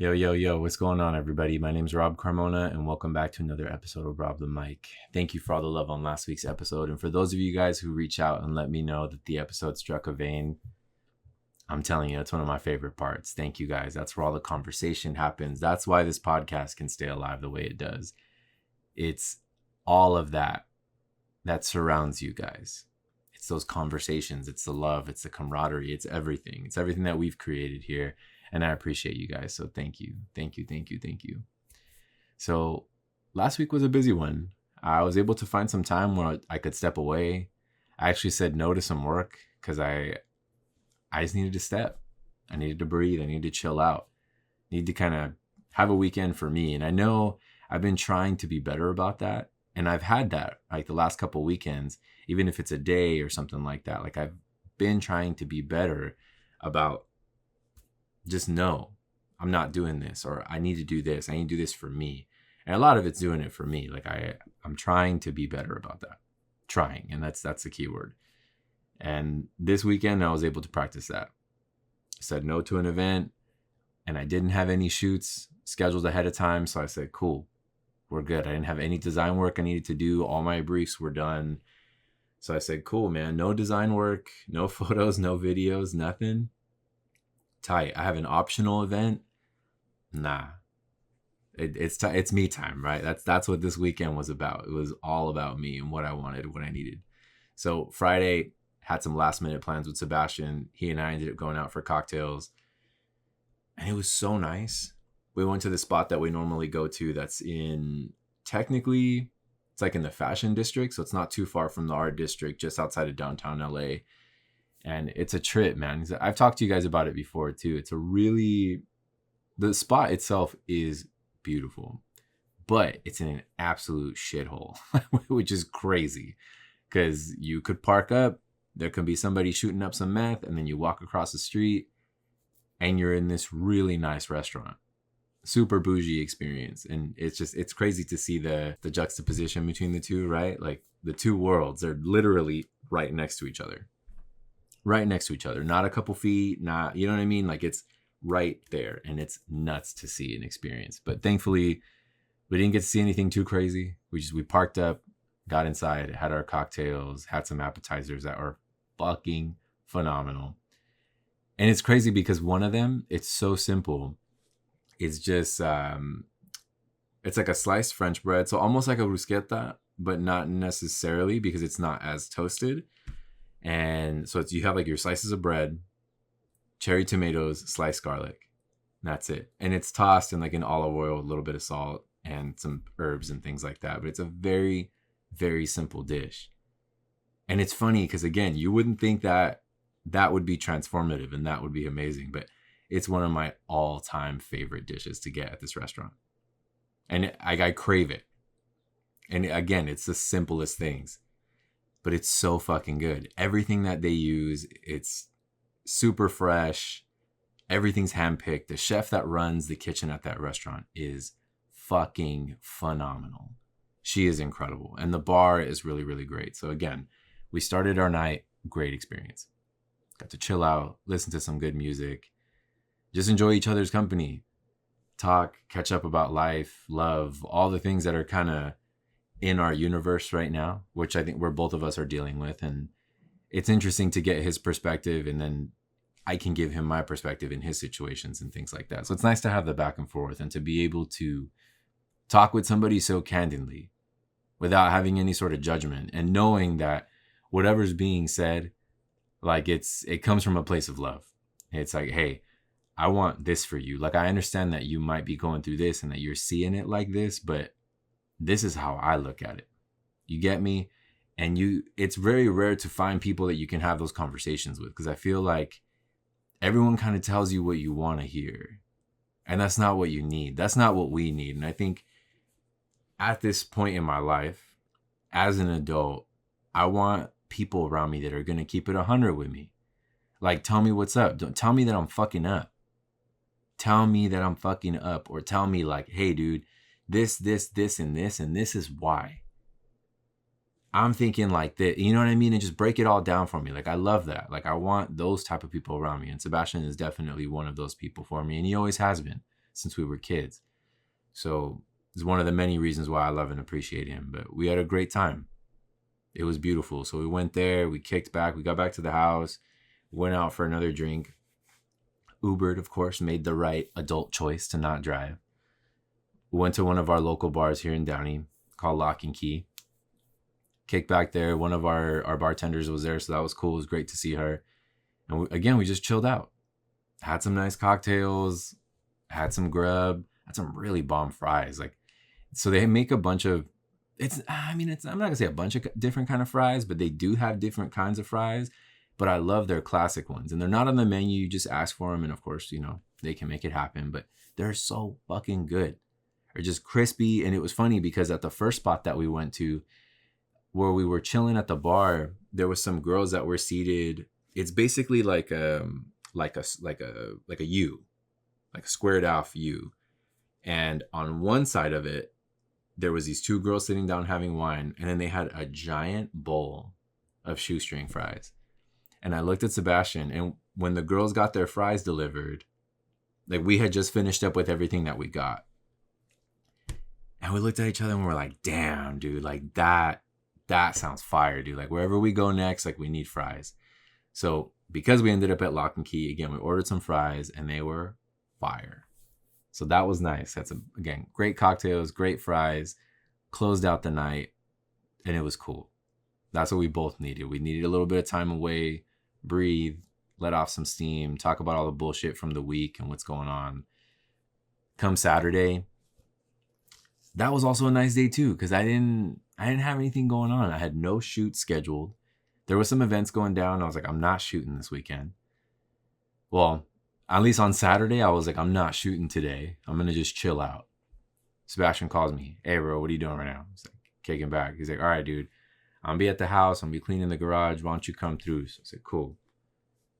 Yo, yo, yo, what's going on, everybody? My name's Rob Carmona, and welcome back to another episode of Rob the Mic. Thank you for all the love on last week's episode. And for those of you guys who reach out and let me know that the episode struck a vein, I'm telling you, it's one of my favorite parts. Thank you guys. That's where all the conversation happens. That's why this podcast can stay alive the way it does. It's all of that surrounds you guys. It's those conversations, it's the love, it's the camaraderie, it's everything. It's everything that we've created here. And I appreciate you guys. So thank you. Thank you. Thank you. Thank you. So last week was a busy one. I was able to find some time where I could step away. I actually said no to some work because I just needed to step. I needed to breathe. I needed to chill out. I need to kind of have a weekend for me. And I know I've been trying to be better about that. And I've had that like the last couple weekends, even if it's a day or something like that. Like I've been trying to be better about just no, I'm not doing this, or I need to do this. I need to do this for me. And a lot of it's doing it for me. Like I'm trying to be better about that. Trying. And that's the key word. And this weekend I was able to practice that. I said no to an event and I didn't have any shoots scheduled ahead of time. So I said, cool, we're good. I didn't have any design work I needed to do. All my briefs were done. So I said, cool, man, no design work, no photos, no videos, nothing. Tight. I have an optional event. Nah, it's me time, right? That's what this weekend was about. It was all about me and what I wanted, what I needed. So Friday had some last minute plans with Sebastian. He and I ended up going out for cocktails, and it was so nice. We went to the spot that we normally go to. That's technically it's like in the fashion district, so it's not too far from the art district, just outside of downtown LA. And it's a trip, man. I've talked to you guys about it before too. The spot itself is beautiful, but it's in an absolute shithole, which is crazy because you could park up, there could be somebody shooting up some meth, and then you walk across the street and you're in this really nice restaurant. Super bougie experience. And it's crazy to see the juxtaposition between the two, right? Like the two worlds, they're literally right next to each other. Right next to each other, not a couple feet, not, you know what I mean? Like it's right there, and it's nuts to see and experience. But thankfully, we didn't get to see anything too crazy. We parked up, got inside, had our cocktails, had some appetizers that are fucking phenomenal. And it's crazy because one of them, it's so simple. It's just, it's like a sliced French bread. So almost like a bruschetta, but not necessarily because it's not as toasted. And so you have like your slices of bread, cherry tomatoes, sliced garlic. That's it. And it's tossed in like an olive oil, a little bit of salt and some herbs and things like that. But it's a very, very simple dish. And it's funny because, again, you wouldn't think that would be transformative and that would be amazing. But it's one of my all-time favorite dishes to get at this restaurant. And I crave it. And again, it's the simplest things. But it's so fucking good. Everything that they use, it's super fresh. Everything's handpicked. The chef that runs the kitchen at that restaurant is fucking phenomenal. She is incredible. And the bar is really, really great. So again, we started our night, great experience. Got to chill out, listen to some good music, just enjoy each other's company, talk, catch up about life, love, all the things that are kind of in our universe right now, which I think both of us are dealing with. And it's interesting to get his perspective, and then I can give him my perspective in his situations and things like that. So it's nice to have the back and forth and to be able to talk with somebody so candidly without having any sort of judgment, and knowing that whatever's being said, like it comes from a place of love. It's like, hey, I want this for you. Like, I understand that you might be going through this and that you're seeing it like this, but this is how I look at it. You get me? And it's very rare to find people that you can have those conversations with, because I feel like everyone kind of tells you what you want to hear. And that's not what you need. That's not what we need. And I think at this point in my life, as an adult, I want people around me that are going to keep it 100 with me. Like, tell me what's up. Don't tell me that I'm fucking up. Tell me that I'm fucking up. Or tell me like, hey, dude, this, and this is why. I'm thinking like that, you know what I mean? And just break it all down for me. Like, I love that. Like, I want those type of people around me. And Sebastian is definitely one of those people for me. And he always has been. since we were kids. So it's one of the many reasons why I love and appreciate him. But we had a great time. It was beautiful. So we went there, we kicked back, we got back to the house, went out for another drink. Ubered, of course, made the right adult choice to not drive. We went to one of our local bars here in Downey called Lock and Key. Kicked back there. One of our bartenders was there, so that was cool. It was great to see her. And we just chilled out. Had some nice cocktails, had some grub, had some really bomb fries. Like, so they make a bunch of, I'm not gonna say a bunch of different kind of fries, but they do have different kinds of fries. But I love their classic ones. And they're not on the menu. You just ask for them. And of course, they can make it happen. But they're so fucking good. They're just crispy. And it was funny because at the first spot that we went to, where we were chilling at the bar, there was some girls that were seated. It's basically like a U, like a squared off U. And on one side of it, there was these two girls sitting down having wine. And then they had a giant bowl of shoestring fries. And I looked at Sebastian, and when the girls got their fries delivered, like we had just finished up with everything that we got. And we looked at each other and we're like, damn, dude, like that sounds fire, dude. Like wherever we go next, like we need fries. So because we ended up at Lock and Key, again, we ordered some fries and they were fire. So that was nice. That's, again, great cocktails, great fries, closed out the night, and it was cool. That's what we both needed. We needed a little bit of time away, breathe, let off some steam, talk about all the bullshit from the week and what's going on. Come Saturday, that was also a nice day too, because I didn't have anything going on. I had no shoot scheduled. There was some events going down. I was like, I'm not shooting this weekend. Well, at least on Saturday, I was like, I'm not shooting today. I'm going to just chill out. Sebastian calls me. Hey, bro, what are you doing right now? I was like, kicking back. He's like, all right, dude. I'm going to be at the house. I'm going to be cleaning the garage. Why don't you come through? So I said, cool.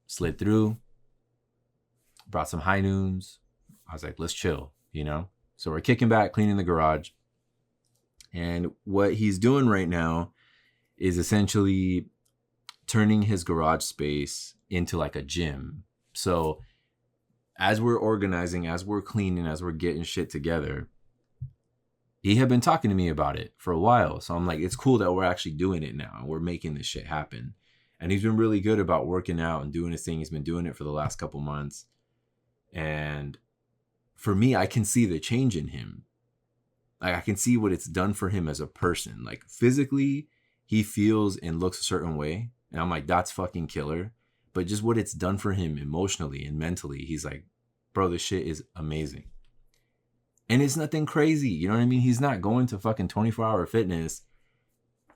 Slid through. Brought some high noons. I was like, let's chill, So we're kicking back, cleaning the garage. And what he's doing right now is essentially turning his garage space into like a gym. So as we're organizing, as we're cleaning, as we're getting shit together, he had been talking to me about it for a while. So I'm like, it's cool that we're actually doing it now. We're making this shit happen. And he's been really good about working out and doing his thing. He's been doing it for the last couple months. And for me, I can see the change in him. Like I can see what it's done for him as a person. Like physically, he feels and looks a certain way. And I'm like, that's fucking killer. But just what it's done for him emotionally and mentally, he's like, bro, this shit is amazing. And it's nothing crazy. You know what I mean? He's not going to fucking 24-hour fitness,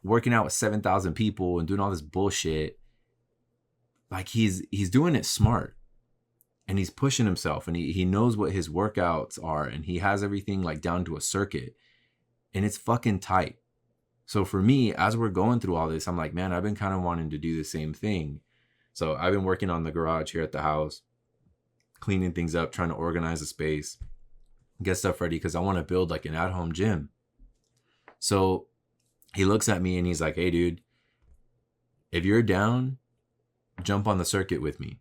working out with 7,000 people and doing all this bullshit. Like he's doing it smart. And he's pushing himself, and he knows what his workouts are, and he has everything like down to a circuit, and it's fucking tight. So for me, as we're going through all this, I'm like, man, I've been kind of wanting to do the same thing. So I've been working on the garage here at the house, cleaning things up, trying to organize the space, get stuff ready, because I want to build like an at-home gym. So he looks at me and he's like, hey, dude, if you're down, jump on the circuit with me.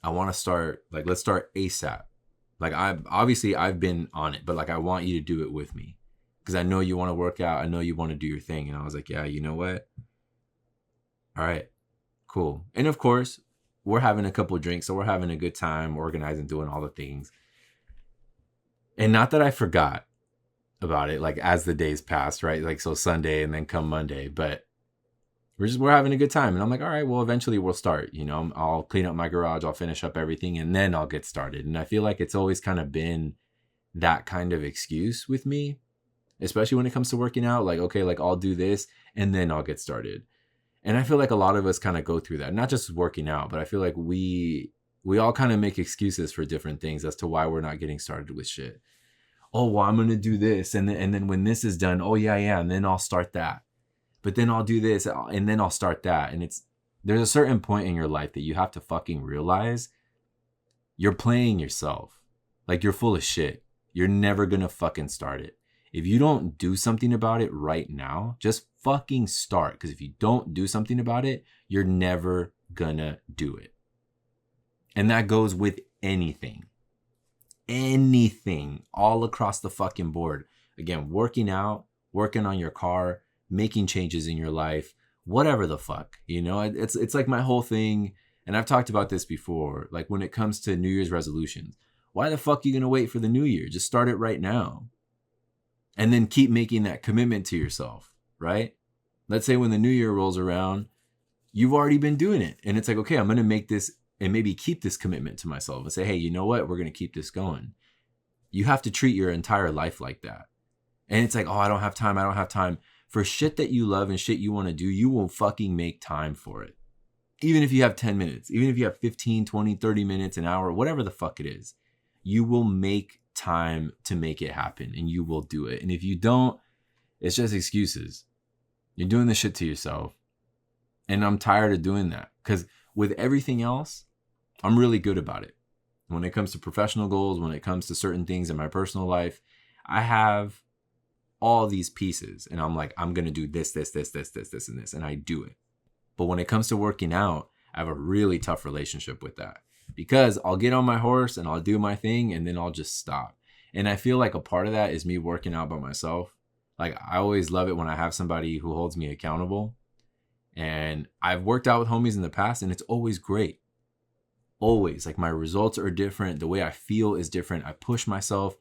I want to start, like, let's start ASAP. Like, I've been on it, but like, I want you to do it with me because I know you want to work out. I know you want to do your thing. And I was like, yeah, you know what? All right, cool. And of course, we're having a couple of drinks. So we're having a good time, organizing, doing all the things. And not that I forgot about it, like as the days passed, right? Like, so Sunday and then come Monday, but we're having a good time. And I'm like, all right, well, eventually we'll start, I'll clean up my garage. I'll finish up everything and then I'll get started. And I feel like it's always kind of been that kind of excuse with me, especially when it comes to working out. Like, okay, like I'll do this and then I'll get started. And I feel like a lot of us kind of go through that, not just working out, but I feel like we all kind of make excuses for different things as to why we're not getting started with shit. Oh, well, I'm going to do this. And then when this is done, oh yeah. And then I'll start that. But then I'll do this and then I'll start that. And there's a certain point in your life that you have to fucking realize you're playing yourself. Like you're full of shit. You're never going to fucking start it. If you don't do something about it right now, just fucking start. Because if you don't do something about it, you're never gonna do it. And that goes with anything. anything all across the fucking board. Again, working out, working on your car, making changes in your life, whatever the fuck, you know, it's like my whole thing. And I've talked about this before, like when it comes to New Year's resolutions, why the fuck are you going to wait for the new year? Just start it right now. And then keep making that commitment to yourself, right? Let's say when the new year rolls around, you've already been doing it. And it's like, okay, I'm going to make this and maybe keep this commitment to myself and say, hey, you know what? We're going to keep this going. You have to treat your entire life like that. And it's like, oh, I don't have time. I don't have time. For shit that you love and shit you want to do, you will fucking make time for it. Even if you have 10 minutes, even if you have 15, 20, 30 minutes, an hour, whatever the fuck it is, you will make time to make it happen and you will do it. And if you don't, it's just excuses. You're doing this shit to yourself. And I'm tired of doing that because with everything else, I'm really good about it. When it comes to professional goals, when it comes to certain things in my personal life, I have all these pieces and I'm like, I'm going to do this, and this, and I do it. But when it comes to working out, I have a really tough relationship with that because I'll get on my horse and I'll do my thing and then I'll just stop. And I feel like a part of that is me working out by myself. Like I always love it when I have somebody who holds me accountable. And I've worked out with homies in the past and it's always great. Always. Like my results are different. The way I feel is different. I push myself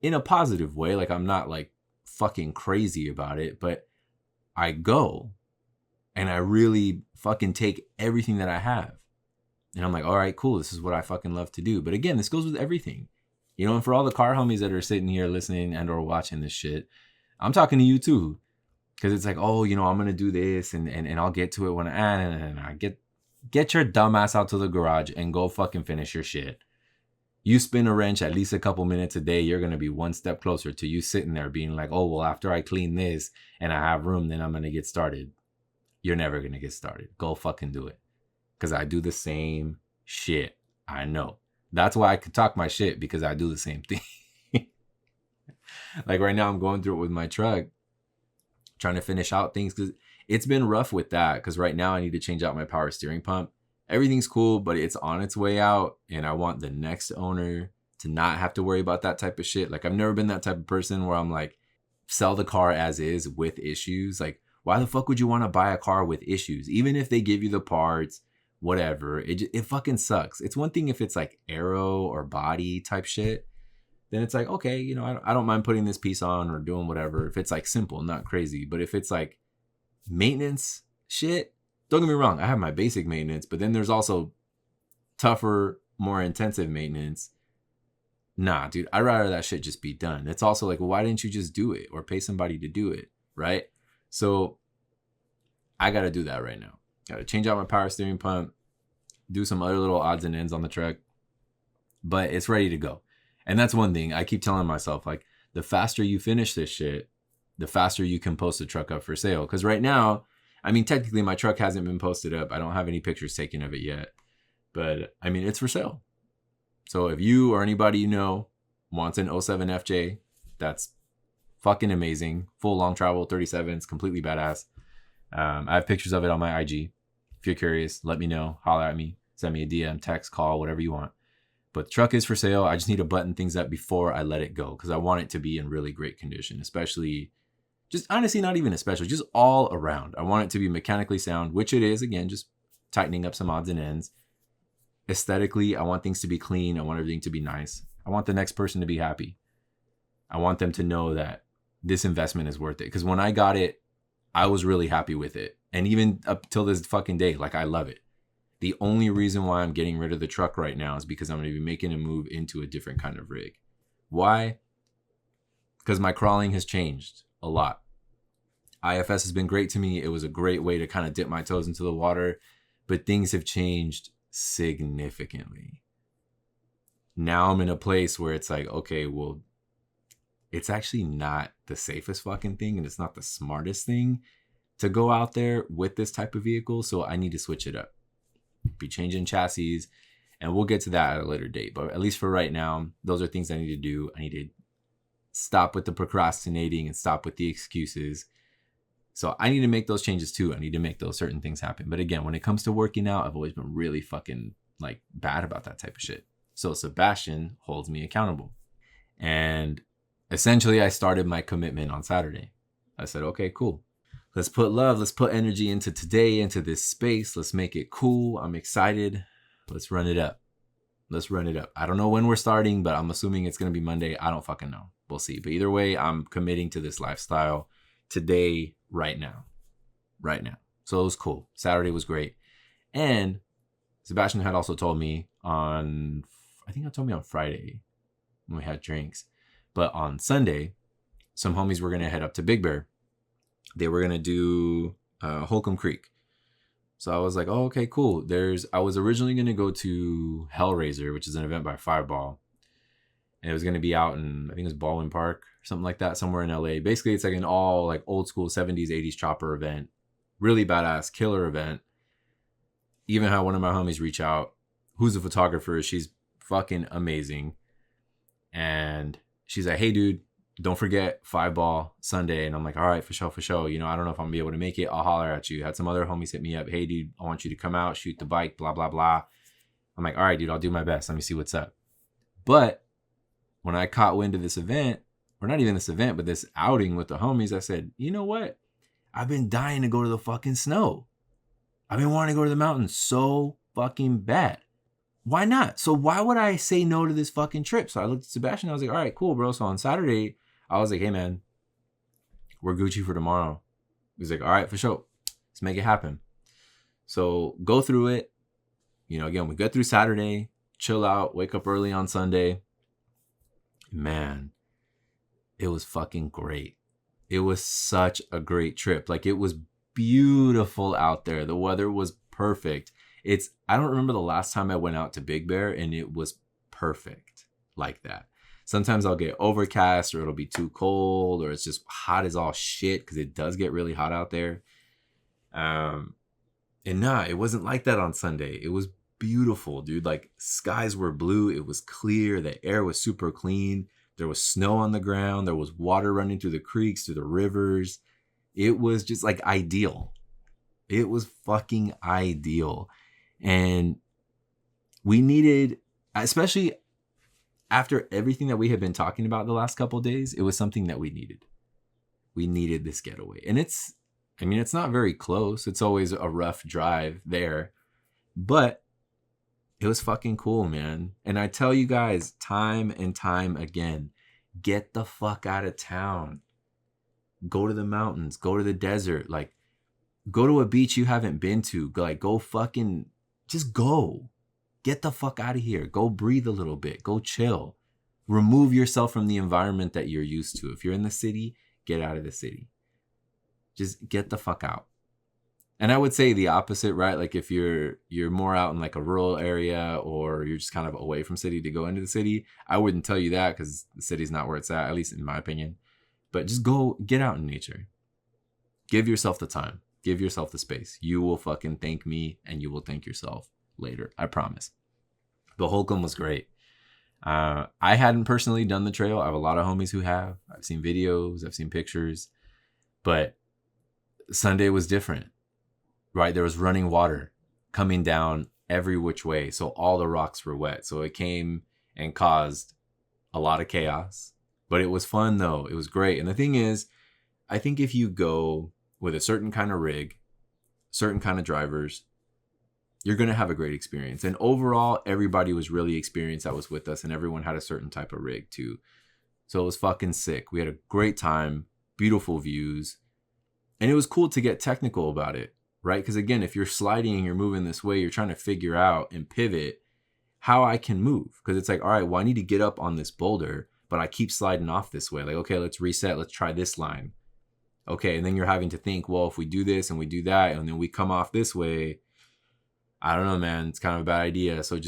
in a positive way. Like I'm not like fucking crazy about it, but I go and I really fucking take everything that I have. And I'm like, all right, cool. This is what I fucking love to do. But again, this goes with everything. You know, and for all the car homies that are sitting here listening and or watching this shit, I'm talking to you too. Because it's like, oh, you know, I'm going to do this and I'll get to it when I get your dumb ass out to the garage and go fucking finish your shit. You spin a wrench at least a couple minutes a day, you're going to be one step closer to you sitting there being like, oh, well, after I clean this and I have room, then I'm going to get started. You're never going to get started. Go fucking do it. Because I do the same shit. I know. That's why I can talk my shit because I do the same thing. Like right now I'm going through it with my truck, trying to finish out things because it's been rough with that. Because right now I need to change out my power steering pump. Everything's cool, but it's on its way out. And I want the next owner to not have to worry about that type of shit. Like I've never been that type of person where I'm like, sell the car as is with issues. Like why the fuck would you want to buy a car with issues? Even if they give you the parts, whatever, it fucking sucks. It's one thing if it's like aero or body type shit. Then it's like, okay, you know, I don't mind putting this piece on or doing whatever. If it's like simple, not crazy. But if it's like maintenance shit, don't get me wrong. I have my basic maintenance, but then there's also tougher, more intensive maintenance. Nah, dude, I'd rather that shit just be done. It's also like, well, why didn't you just do it or pay somebody to do it, right? So I got to do that right now. Got to change out my power steering pump, do some other little odds and ends on the truck, but it's ready to go. And that's one thing I keep telling myself, like the faster you finish this shit, the faster you can post the truck up for sale. Because right now, I mean, technically my truck hasn't been posted up. I don't have any pictures taken of it yet, but I mean, it's for sale. So if you or anybody you know wants an 07 FJ, that's fucking amazing. Full long travel 37s, completely badass. I have pictures of it on my IG. If you're curious, let me know. Holler at me. Send me a DM, text, call, whatever you want. But the truck is for sale. I just need to button things up before I let it go because I want it to be in really great condition, especially, just honestly, not even especially, just all around. I want it to be mechanically sound, which it is. Again, just tightening up some odds and ends. Aesthetically, I want things to be clean. I want everything to be nice. I want the next person to be happy. I want them to know that this investment is worth it. Because when I got it, I was really happy with it. And even up till this fucking day, like I love it. The only reason why I'm getting rid of the truck right now is because I'm going to be making a move into a different kind of rig. Why? Because my crawling has changed a lot. IFS has been great to me. It was a great way to kind of dip my toes into the water, but things have changed significantly. Now I'm in a place where it's like, okay, well, it's actually not the safest fucking thing and it's not the smartest thing to go out there with this type of vehicle. So I need to switch it up. Be changing chassis, and we'll get to that at a later date. But at least for right now, those are things I need to do. I need to stop with the procrastinating and stop with the excuses. So I need to make those changes too. I need to make those certain things happen. But again, when it comes to working out, I've always been really fucking like bad about that type of shit. So Sebastian holds me accountable. And essentially, I started my commitment on Saturday. I said, okay, cool. Let's put love, let's put energy into today, into this space. Let's make it cool. I'm excited. Let's run it up. Let's run it up. I don't know when we're starting, but I'm assuming it's going to be Monday. I don't fucking know. We'll see. But either way, I'm committing to this lifestyle today, right now. Right now. So it was cool. Saturday was great. And Sebastian had also told me on Friday when we had drinks. But on Sunday, some homies were going to head up to Big Bear. They were going to do Holcomb Creek. So I was like, oh, okay, cool. I was originally going to go to Hellraiser, which is an event by Five Ball. And it was going to be out in, I think it was Baldwin Park or something like that, somewhere in LA. Basically, it's like an all like old school 70s, 80s chopper event. Really badass, killer event. Even had one of my homies reach out, who's a photographer. She's fucking amazing. And she's like, hey, dude, don't forget Five Ball Sunday. And I'm like, all right, for sure. You know, I don't know if I'm gonna be able to make it. I'll holler at you. Had some other homies hit me up. Hey, dude, I want you to come out, shoot the bike, blah, blah, blah. I'm like, all right, dude, I'll do my best. Let me see what's up. But when I caught wind of this event, or not even this event, but this outing with the homies, I said, you know what? I've been dying to go to the fucking snow. I've been wanting to go to the mountains so fucking bad. Why not? So why would I say no to this fucking trip? So I looked at Sebastian. I was like, all right, cool, bro. So on Saturday, I was like, hey, man, we're Gucci for tomorrow. He's like, all right, for sure. Let's make it happen. So go through it. You know, again, we go through Saturday, chill out, wake up early on Sunday. Man, it was fucking great. It was such a great trip. Like, it was beautiful out there. The weather was perfect. I don't remember the last time I went out to Big Bear and it was perfect like that. Sometimes I'll get overcast or it'll be too cold or it's just hot as all shit because it does get really hot out there. It wasn't like that on Sunday. It was beautiful, dude. Like, skies were blue. It was clear. The air was super clean. There was snow on the ground. There was water running through the creeks, through the rivers. It was just like ideal. It was fucking ideal. And we needed, especially after everything that we had been talking about the last couple of days, it was something that we needed. We needed this getaway. And it's not very close. It's always a rough drive there. But it was fucking cool, man. And I tell you guys time and time again, get the fuck out of town. Go to the mountains. Go to the desert. Like, go to a beach you haven't been to. Just go. Get the fuck out of here. Go breathe a little bit. Go chill. Remove yourself from the environment that you're used to. If you're in the city, get out of the city. Just get the fuck out. And I would say the opposite, right? Like, if you're more out in like a rural area or you're just kind of away from city to go into the city, I wouldn't tell you that because the city's not where it's at least in my opinion. But just go get out in nature. Give yourself the time. Give yourself the space. You will fucking thank me and you will thank yourself later. I promise. But Holcomb was great. I hadn't personally done the trail. I have a lot of homies who have. I've seen videos. I've seen pictures. But Sunday was different. Right? There was running water coming down every which way. So all the rocks were wet. So it came and caused a lot of chaos. But it was fun though. It was great. And the thing is, I think if you go with a certain kind of rig, certain kind of drivers, you're going to have a great experience. And overall, everybody was really experienced that was with us. And everyone had a certain type of rig too. So it was fucking sick. We had a great time, beautiful views. And it was cool to get technical about it. Right? Because again, if you're sliding and you're moving this way, you're trying to figure out and pivot how I can move. Because it's like, all right, well, I need to get up on this boulder, but I keep sliding off this way. Like, okay, let's reset. Let's try this line. Okay. And then you're having to think, well, if we do this and we do that, and then we come off this way, I don't know, man, it's kind of a bad idea. So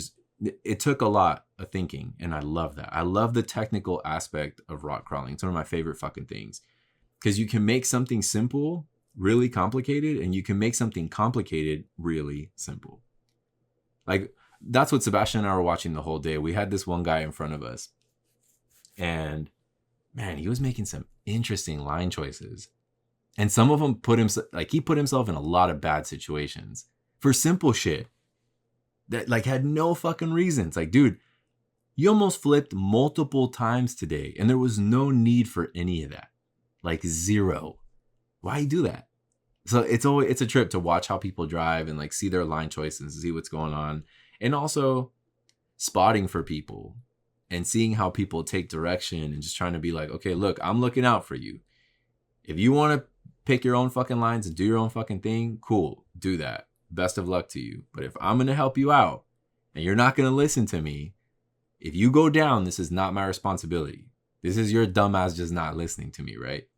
it took a lot of thinking. And I love that. I love the technical aspect of rock crawling. It's one of my favorite fucking things. Because you can make something simple really complicated, and you can make something complicated really simple. Like, that's what Sebastian and I were watching the whole day. We had this one guy in front of us, and man, he was making some interesting line choices, and some of them he put himself in a lot of bad situations for simple shit that like had no fucking reasons. Like, dude, You almost flipped multiple times today, and there was no need for any of that. Like zero. Why you do that? So it's a trip to watch how people drive and like see their line choices and see what's going on. And also spotting for people and seeing how people take direction and just trying to be like, okay, look, I'm looking out for you. If you want to pick your own fucking lines and do your own fucking thing, cool, do that. Best of luck to you. But if I'm going to help you out and you're not going to listen to me, if you go down, this is not my responsibility. This is your dumbass just not listening to me, right?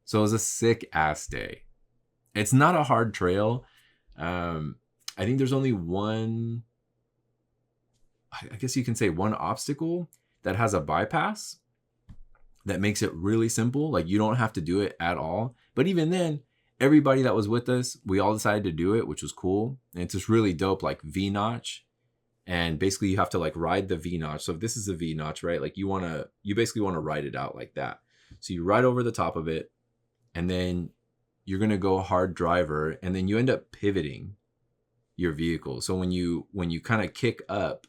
So it was a sick ass day. It's not a hard trail. I think there's only one, I guess you can say one obstacle that has a bypass that makes it really simple. Like you don't have to do it at all. But even then, everybody that was with us, we all decided to do it, which was cool. And it's just really dope, like V-notch. And basically you have to like ride the V-notch. So if this is a V-notch, right? Like you basically want to ride it out like that. So you ride over the top of it and then you're going to go hard driver and then you end up pivoting your vehicle. So when you kind of kick up,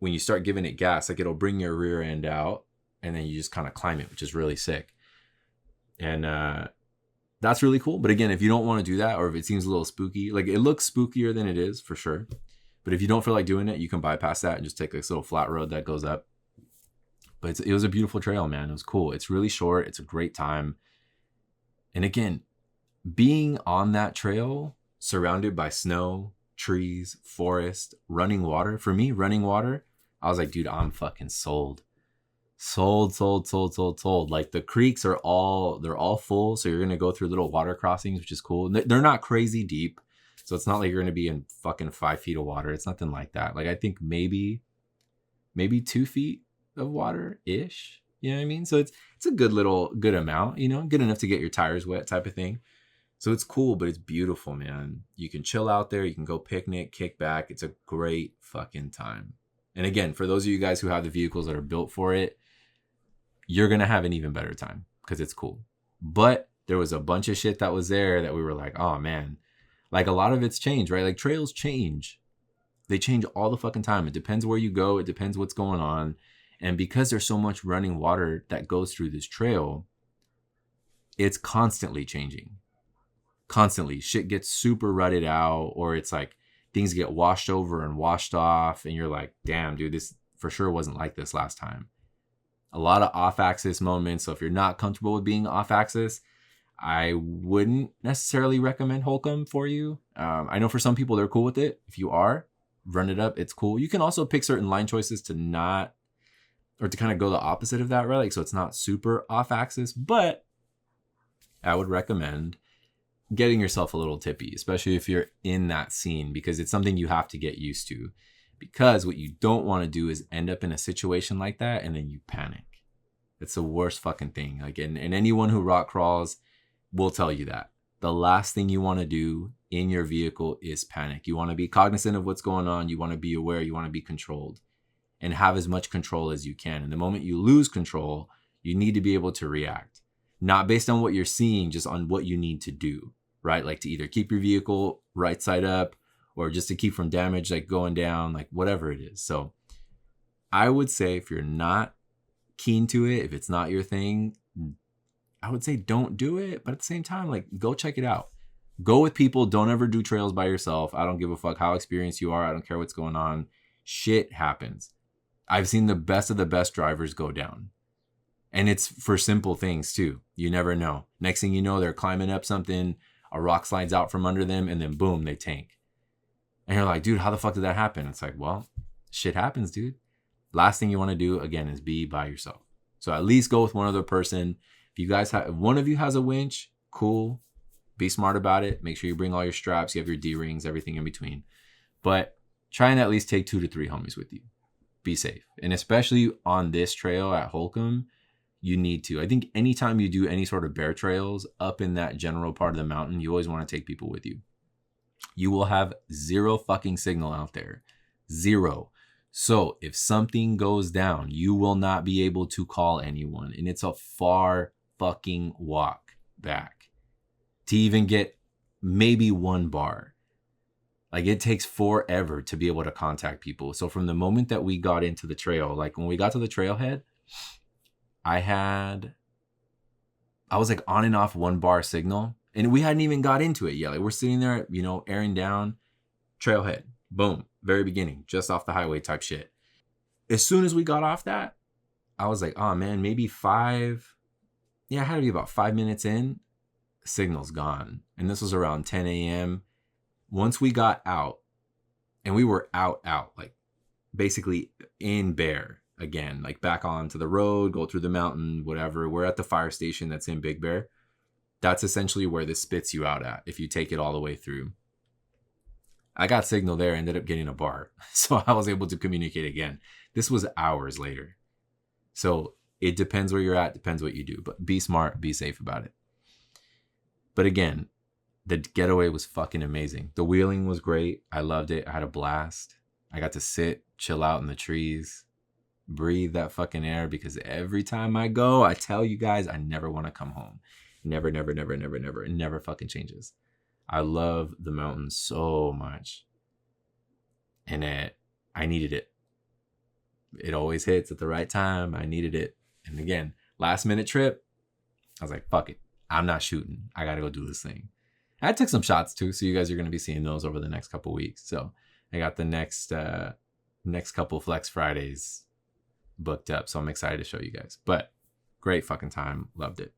when you start giving it gas, like it'll bring your rear end out and then you just kind of climb it, which is really sick. And that's really cool. But again, if you don't want to do that, or if it seems a little spooky, like it looks spookier than it is for sure. But if you don't feel like doing it, you can bypass that and just take this little flat road that goes up. But it was a beautiful trail, man. It was cool. It's really short. It's a great time. And again, being on that trail, surrounded by snow, trees, forest, running water. For me, running water, I was like, dude, I'm fucking sold. Sold. Like the creeks they're all full. So you're going to go through little water crossings, which is cool. They're not crazy deep. So it's not like you're going to be in fucking 5 feet of water. It's nothing like that. Like I think maybe 2 feet of water ish. You know what I mean? So it's a good amount, you know, good enough to get your tires wet type of thing. So it's cool, but it's beautiful, man. You can chill out there. You can go picnic, kick back. It's a great fucking time. And again, for those of you guys who have the vehicles that are built for it, you're going to have an even better time because it's cool. But there was a bunch of shit that was there that we were like, oh man, like a lot of it's changed, right? Like trails change. They change all the fucking time. It depends where you go. It depends what's going on. And because there's so much running water that goes through this trail, it's constantly changing. Constantly. Shit gets super rutted out, or it's like things get washed over and washed off. And you're like, damn, dude, this for sure wasn't like this last time. A lot of off-axis moments. So if you're not comfortable with being off-axis, I wouldn't necessarily recommend Holcomb for you. I know for some people they're cool with it. If you are, run it up. It's cool. You can also pick certain line choices to not, or to kind of go the opposite of that, right? Like, so it's not super off-axis, but I would recommend getting yourself a little tippy, especially if you're in that scene, because it's something you have to get used to. Because what you don't want to do is end up in a situation like that and then you panic. It's the worst fucking thing. Like, and anyone who rock crawls will tell you that. The last thing you want to do in your vehicle is panic. You want to be cognizant of what's going on. You want to be aware. You want to be controlled and have as much control as you can. And the moment you lose control, you need to be able to react. Not based on what you're seeing, just on what you need to do, right? Like to either keep your vehicle right side up or just to keep from damage, like going down, like whatever it is. So I would say if you're not keen to it, if it's not your thing, I would say don't do it. But at the same time, like go check it out. Go with people. Don't ever do trails by yourself. I don't give a fuck how experienced you are. I don't care what's going on. Shit happens. I've seen the best of the best drivers go down. And it's for simple things too. You never know. Next thing you know, they're climbing up something, a rock slides out from under them, and then boom, they tank. And you're like, dude, how the fuck did that happen? It's like, well, shit happens, dude. Last thing you want to do, again, is be by yourself. So at least go with one other person. If you guys have, if one of you has a winch, cool. Be smart about it. Make sure you bring all your straps. You have your D-rings, everything in between. But try and at least take 2 to 3 homies with you. Be safe. And especially on this trail at Holcomb, you need to. I think anytime you do any sort of bear trails up in that general part of the mountain, you always want to take people with you. You will have 0 fucking signal out there. 0. So if something goes down, you will not be able to call anyone. And it's a far fucking walk back to even get maybe 1 bar. Like it takes forever to be able to contact people. So from the moment that we got into the trail, like when we got to the trailhead, I was like on and off 1 bar signal, and we hadn't even got into it yet. Like we're sitting there, airing down, trailhead, boom, very beginning, just off the highway type shit. As soon as we got off that, I was like, oh man, maybe it had to be about 5 minutes in, signal's gone. And this was around 10 a.m. Once we got out, and we were out, like basically in Bear again, like back onto the road, go through the mountain, whatever. We're at the fire station that's in Big Bear. That's essentially where this spits you out at if you take it all the way through. I got signal there, ended up getting a bar. So I was able to communicate again. This was hours later. So it depends where you're at, depends what you do. But be smart, be safe about it. But again, the getaway was fucking amazing. The wheeling was great. I loved it. I had a blast. I got to sit, chill out in the trees, breathe that fucking air, because every time I go, I tell you guys, I never want to come home. Never, never, never, never, never. It never fucking changes. I love the mountains so much. And I needed it. It always hits at the right time. I needed it. And again, last minute trip, I was like, fuck it. I'm not shooting. I got to go do this thing. I took some shots too, so you guys are going to be seeing those over the next couple weeks. So I got the next couple Flex Fridays booked up, so I'm excited to show you guys. But great fucking time. Loved it.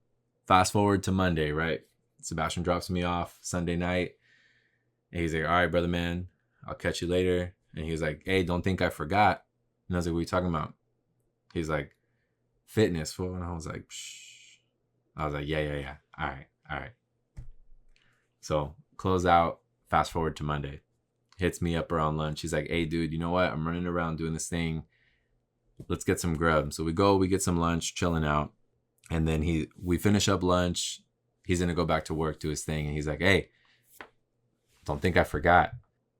Fast forward to Monday, right? Sebastian drops me off Sunday night. And he's like, all right, brother, man, I'll catch you later. And he was like, hey, don't think I forgot. And I was like, what are you talking about? He's like, fitness, fool. And I was like, shh. I was like, yeah. All right. So close out, fast forward to Monday. Hits me up around lunch. He's like, hey, dude, you know what? I'm running around doing this thing. Let's get some grub. So we get some lunch, chilling out. And then we finish up lunch. He's going to go back to work, do his thing. And he's like, hey, don't think I forgot.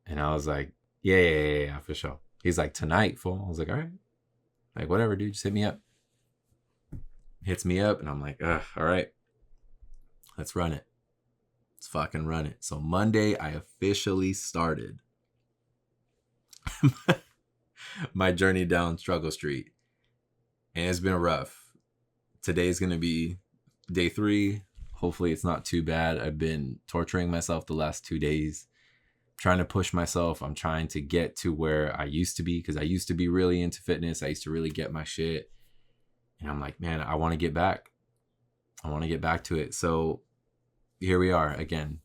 And I was like, yeah, for sure. He's like, tonight, fool. I was like, all right. Like, whatever, dude. Just hit me up. Hits me up. And I'm like, all right. Let's run it. Let's fucking run it. So Monday, I officially started my journey down Struggle Street. And it's been rough. Today's going to be day 3. Hopefully it's not too bad. I've been torturing myself the last 2 days, trying to push myself. I'm trying to get to where I used to be, because I used to be really into fitness. I used to really get my shit. And I'm like, man, I want to get back. I want to get back to it. So here we are again,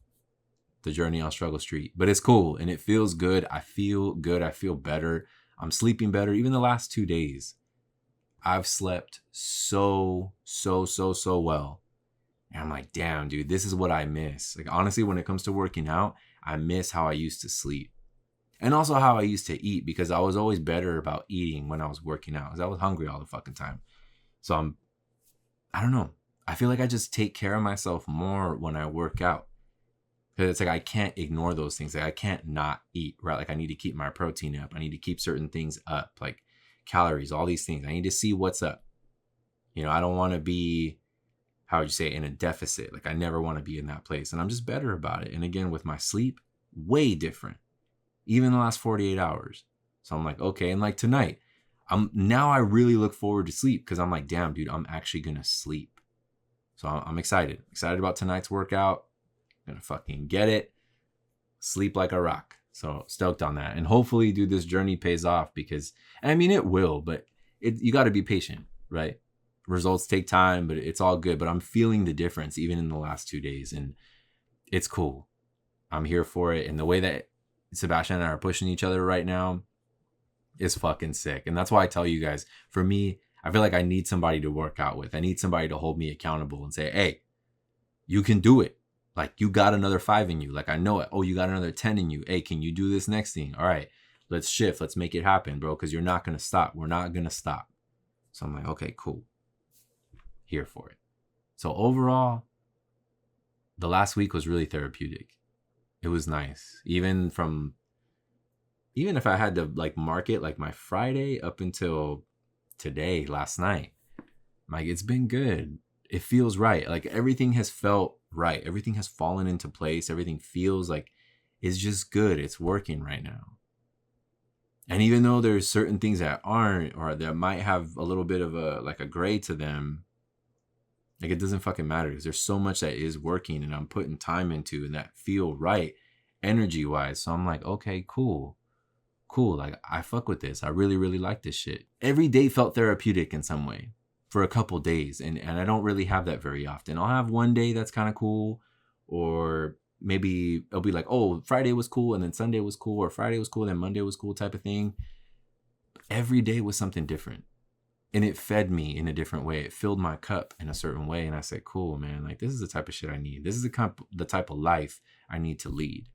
the journey on Struggle Street. But it's cool and it feels good. I feel good. I feel better. I'm sleeping better. Even the last 2 days, I've slept so well. And I'm like, damn, dude, this is what I miss. Like, honestly, when it comes to working out, I miss how I used to sleep. And also how I used to eat, because I was always better about eating when I was working out, because I was hungry all the fucking time. So I don't know. I feel like I just take care of myself more when I work out. Because it's like I can't ignore those things. Like I can't not eat, right? Like I need to keep my protein up. I need to keep certain things up, like calories, all these things. I need to see what's up. I don't want to be, how would you say, in a deficit. Like I never want to be in that place. And I'm just better about it. And again, with my sleep, way different. Even the last 48 hours. So I'm like, okay. And like tonight, now I really look forward to sleep, because I'm like, damn, dude, I'm actually going to sleep. So I'm excited about tonight's workout. I'm going to fucking get it. Sleep like a rock. So stoked on that. And hopefully, dude, this journey pays off, because, I mean, it will, but you got to be patient, right? Results take time, but it's all good. But I'm feeling the difference even in the last 2 days, and it's cool. I'm here for it. And the way that Sebastian and I are pushing each other right now is fucking sick. And that's why I tell you guys, for me, I feel like I need somebody to work out with. I need somebody to hold me accountable and say, hey, you can do it. Like, you got another 5 in you. Like, I know it. Oh, you got another 10 in you. Hey, can you do this next thing? All right, let's shift. Let's make it happen, bro, because you're not going to stop. We're not going to stop. So I'm like, okay, cool. Here for it. So overall, the last week was really therapeutic. It was nice. Even if I had to like mark it, like my Friday up until today, last night, like it's been good. It feels right. Like everything has felt right. Everything has fallen into place. Everything feels like is just good. It's working right now. And even though there's certain things that aren't, or that might have a little bit of a gray to them, like it doesn't fucking matter, because there's so much that is working and I'm putting time into and that feel right energy wise. So I'm like, okay, cool. Like I fuck with this. I really, really like this shit. Every day felt therapeutic in some way for a couple days. And I don't really have that very often. I'll have one day that's kind of cool, or maybe it'll be like, oh, Friday was cool and then Sunday was cool, or Friday was cool and then Monday was cool type of thing. Every day was something different. And it fed me in a different way. It filled my cup in a certain way. And I said, cool, man, like this is the type of shit I need. This is the type of life I need to lead.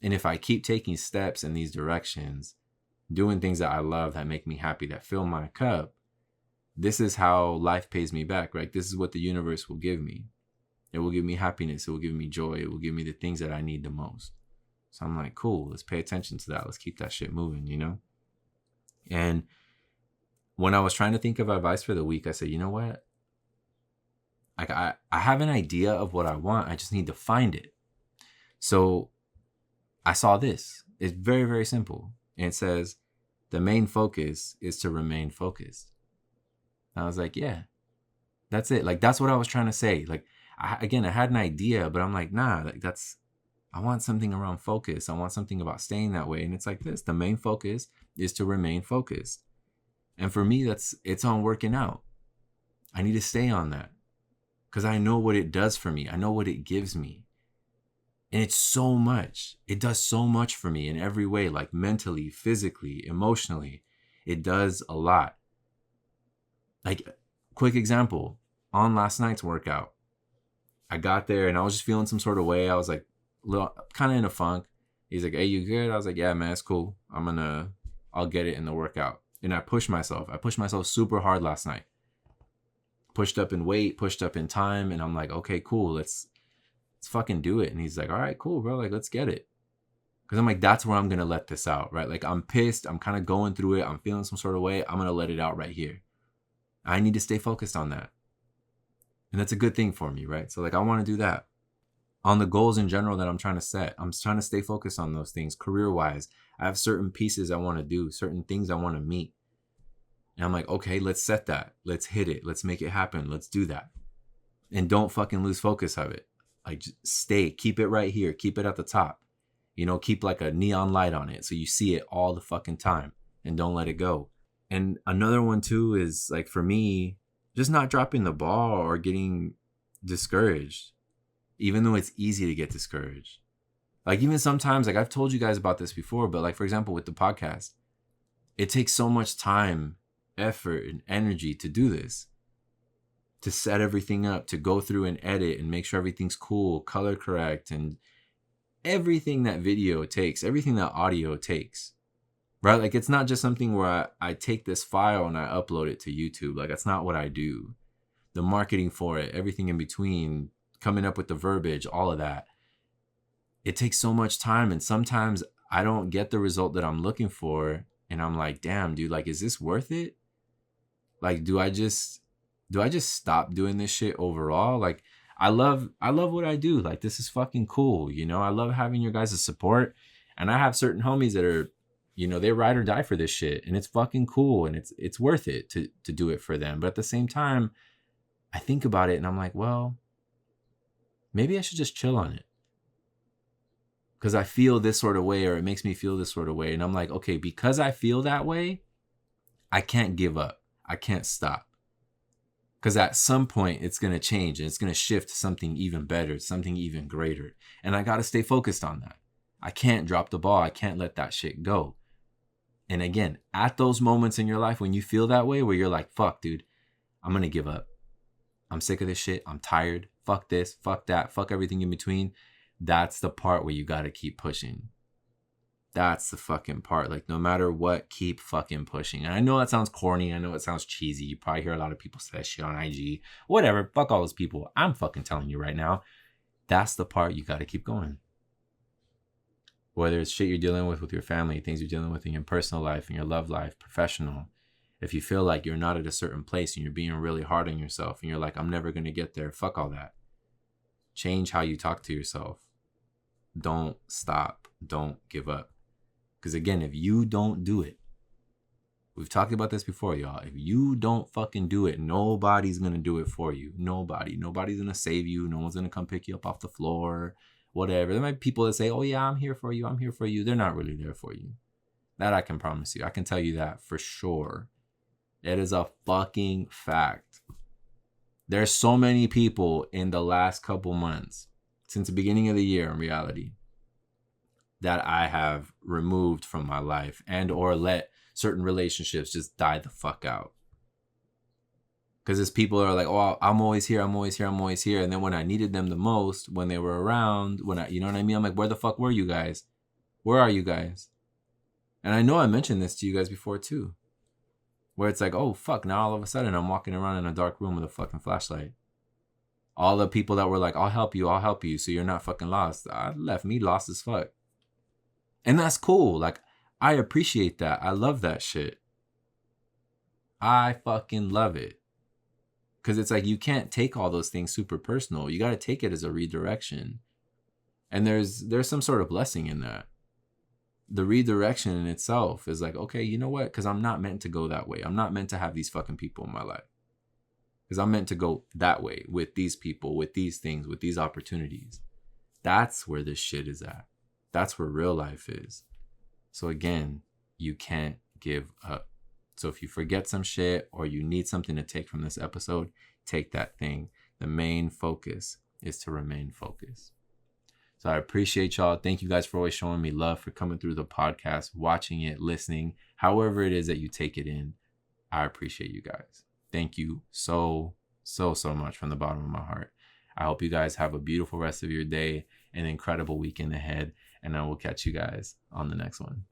And if I keep taking steps in these directions, doing things that I love, that make me happy, that fill my cup, this is how life pays me back, right? This is what the universe will give me. It will give me happiness. It will give me joy. It will give me the things that I need the most. So I'm like, cool, let's pay attention to that. Let's keep that shit moving, you know? And when I was trying to think of advice for the week, I said, you know what? Like I have an idea of what I want. I just need to find it. So I saw this. It's very, very simple. And it says, the main focus is to remain focused. And I was like, yeah, that's it. Like, that's what I was trying to say. Like, I had an idea, but I'm like, nah, like I want something around focus. I want something about staying that way. And it's like this, the main focus is to remain focused. And for me, it's on working out. I need to stay on that because I know what it does for me. I know what it gives me. And it's so much. It does so much for me in every way, like mentally, physically, emotionally. It does a lot. Like, quick example, on last night's workout, I got there and I was just feeling some sort of way. I was like, kind of in a funk. He's like, hey, you good? I was like, yeah, man, it's cool. I'll get it in the workout. And I pushed myself. I pushed myself super hard last night. Pushed up in weight, pushed up in time. And I'm like, okay, cool. Let's fucking do it. And he's like, all right, cool, bro. Like, let's get it. Because I'm like, that's where I'm going to let this out, right? Like, I'm pissed. I'm kind of going through it. I'm feeling some sort of way. I'm going to let it out right here. I need to stay focused on that. And that's a good thing for me, right? So, like, I want to do that. On the goals in general that I'm trying to set, I'm trying to stay focused on those things career-wise. I have certain pieces I want to do, certain things I want to meet. And I'm like, okay, let's set that. Let's hit it. Let's make it happen. Let's do that. And don't fucking lose focus of it. Like, just stay, keep it right here. Keep it at the top. You know, keep like a neon light on it so you see it all the fucking time and don't let it go. And another one too is like, for me, just not dropping the ball or getting discouraged, even though it's easy to get discouraged. Like, even sometimes, like I've told you guys about this before, but like, for example, with the podcast, it takes so much time, effort, and energy to do this, to set everything up, to go through and edit and make sure everything's cool, color correct, and everything that video takes, everything that audio takes, right? Like, it's not just something where I take this file and I upload it to YouTube. Like, that's not what I do. The marketing for it, everything in between, coming up with the verbiage, all of that. It takes so much time. And sometimes I don't get the result that I'm looking for. And I'm like, damn, dude, like, is this worth it? Like, do I just stop doing this shit overall? Like, I love what I do. Like, this is fucking cool. You know, I love having your guys' support. And I have certain homies that are, you know, they ride or die for this shit. And it's fucking cool. And it's worth it to do it for them. But at the same time, I think about it and I'm like, well, maybe I should just chill on it. Because I feel this sort of way, or it makes me feel this sort of way. And I'm like, okay, because I feel that way, I can't give up. I can't stop. Because at some point, it's going to change and it's going to shift to something even better, something even greater. And I got to stay focused on that. I can't drop the ball. I can't let that shit go. And again, at those moments in your life when you feel that way, where you're like, fuck, dude, I'm going to give up. I'm sick of this shit. I'm tired. Fuck this. Fuck that. Fuck everything in between. That's the part where you got to keep pushing. That's the fucking part. Like, no matter what, keep fucking pushing. And I know that sounds corny. I know it sounds cheesy. You probably hear a lot of people say that shit on IG. Whatever. Fuck all those people. I'm fucking telling you right now. That's the part you got to keep going. Whether it's shit you're dealing with your family, things you're dealing with in your personal life, in your love life, professional. If you feel like you're not at a certain place and you're being really hard on yourself and you're like, I'm never going to get there. Fuck all that. Change how you talk to yourself. don't stop. Don't give up. Because again, if you don't do it, we've talked about this before, y'all. If you don't fucking do it, nobody's going to do it for you. Nobody's going to save you. No one's going to come pick you up off the floor, whatever. There might be people that say, oh yeah, I'm here for you. I'm here for you. They're not really there for you. That I can promise you. I can tell you that for sure. It is a fucking fact. There's so many people in the last couple months, since the beginning of the year in reality, that I have removed from my life and or let certain relationships just die the fuck out. Because it's people are like, oh, I'm always here. And then when I needed them the most, when they were around, you know what I mean? I'm like, where the fuck were you guys? Where are you guys? And I know I mentioned this to you guys before too. Where it's like, oh fuck, now all of a sudden I'm walking around in a dark room with a fucking flashlight. All the people that were like, I'll help you, so you're not fucking lost. I left me lost as fuck. And that's cool. Like, I appreciate that. I love that shit. I fucking love it. Because it's like, you can't take all those things super personal. You got to take it as a redirection. And there's some sort of blessing in that. The redirection in itself is like, okay, you know what? Because I'm not meant to go that way. I'm not meant to have these fucking people in my life. Because I'm meant to go that way with these people, with these things, with these opportunities. That's where this shit is at. That's where real life is. So again, you can't give up. So if you forget some shit or you need something to take from this episode, take that thing. The main focus is to remain focused. So I appreciate y'all. Thank you guys for always showing me love, for coming through the podcast, watching it, listening, however it is that you take it in. I appreciate you guys. Thank you so much from the bottom of my heart. I hope you guys have a beautiful rest of your day, an incredible weekend ahead, and I will catch you guys on the next one.